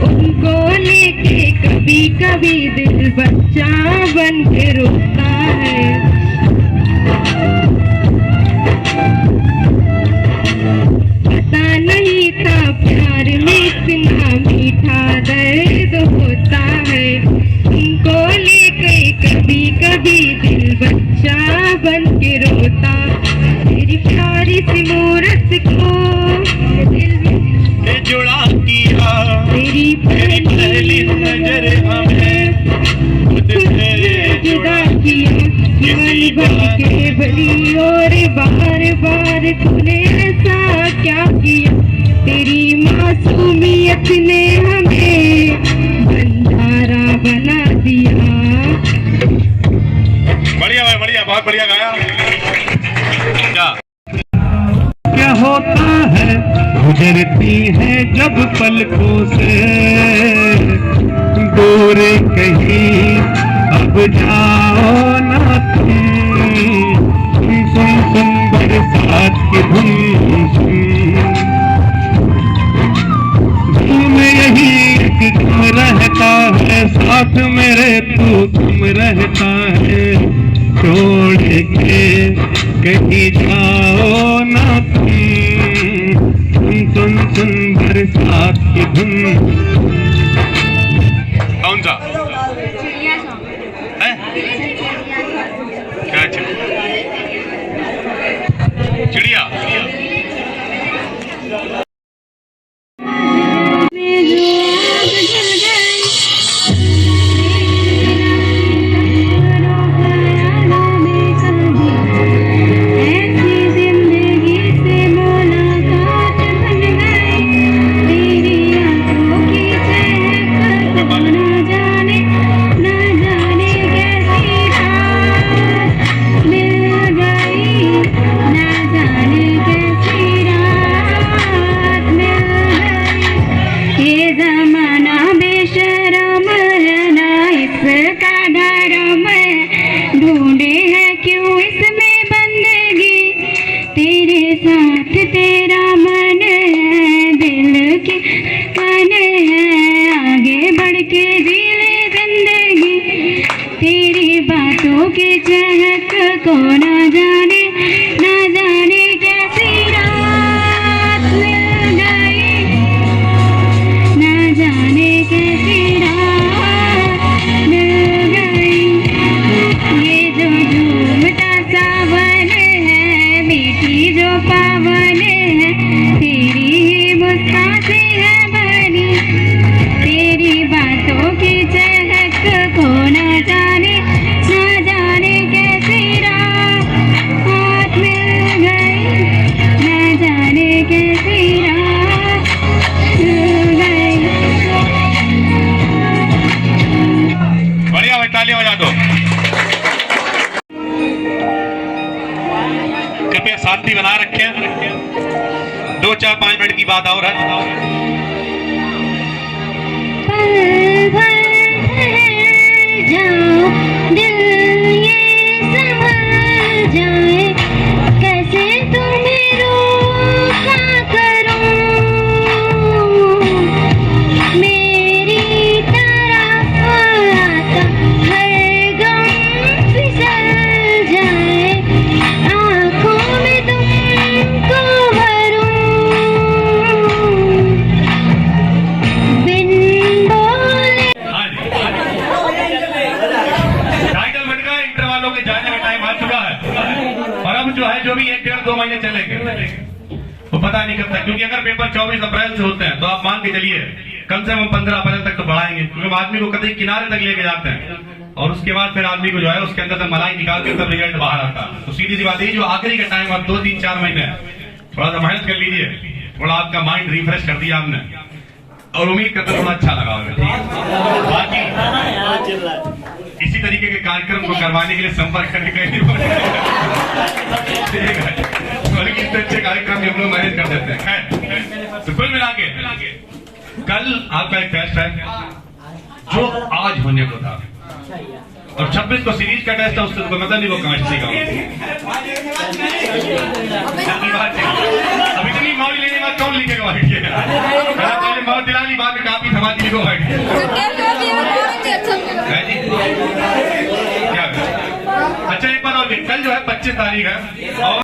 उनको लेके कभी कभी दिल बच्चा बन के रोता है। पता नहीं था प्यार में इतना मीठा दर्द होता है, उनको लेके कभी कभी दिल बच्चा बन के रोता। तेरी प्यारी सी मूरत को दिल में जुड़ा किया, तेरी पहली नजर हमें तुझसे जुदा किया। मन भर के भरी और बार बार तूने ऐसा क्या किया। तेरी मासूमियत ने हमें बंजारा बना दिया। बढ़िया भाई, बढ़िया, बहुत बढ़िया गाया। क्या होता है गुजरती है जब पलकों से, दूर कहीं अब जाओ ना तुम, सुन सुन बरसात की धुन में यही एक गम रहता है, साथ मेरे तू तुम रहता है, छोड़ के कहीं जाओ ना तुम, सुन सुन बरसात की धुन। कौन सा है? क्या चिड़िया? तेरा मन है, दिल के मन है, आगे बढ़ के जी ले जिंदगी। तेरी बातों की चहक को ना जाने कैसी रात मिल गई, ना जाने कैसी रात मिल गई। ये जो झूमता सावन है, मीठी जो पावन है, तेरी ही मुस्कान से है भरी। तेरी बातों की चहक को न जाने कैसी रात मिल गई, न जाने कैसी रात मिल गई। बढ़िया भाई, तालियां बजा दो। कृपया शांति बना रखें, 2, 4, 5 मिनट की बात और है। पल भर ठहर जाओ, दिल ये संभल जाए, कैसे तुम्हें रोका करूं। मेरी तरफ आता हर गम फिसल जाए, आँखों में तुमको भरूं, बिन बोले। टाइटल बन गया, इंटर वालों के जाने का टाइम आ चुका है और अब जो है जो भी 1, 1.5, 2 महीने चलेंगे वो पता नहीं कब तक, क्योंकि अगर पेपर 24 अप्रैल से होते हैं तो आप मान के चलिए कम से कम 15 अप्रैल तक तो बढ़ाएंगे, क्योंकि आदमी को कतई किनारे तक लेके जाते हैं और उसके बाद फिर आदमी को जो है उसके अंदर से मलाई निकाल के तब रिजल्ट बाहर आता है। तो सीधी सी बात है, जो आखिरी का टाइम अब 2, 3, 4 महीने थोड़ा सा मेहनत कर लीजिए, थोड़ा आपका माइंड रिफ्रेश कर दिया हमने और उम्मीद करते थोड़ा अच्छा लगा होगा। ठीक है, बाकी इसी तरीके के कार्यक्रम को करवाने के लिए संपर्क करने का ठीक है, और इतने अच्छे कार्यक्रम भी हम लोग मैनेज कर देते हैं। तो कुल मिला के कल आपका एक टेस्ट है जो आज होने को था और 26 को सीरीज का टेस्ट है, उससे तो मतलब नहीं वो केमिस्ट्री का। अब इतनी मौज लेने के बाद कौन लिखेगा वाइट के? पहले मौज दिला ली, बाद में काफी थमा दी को वाइट के। क्या अच्छा एक बार और कल जो है 25 तारीख है और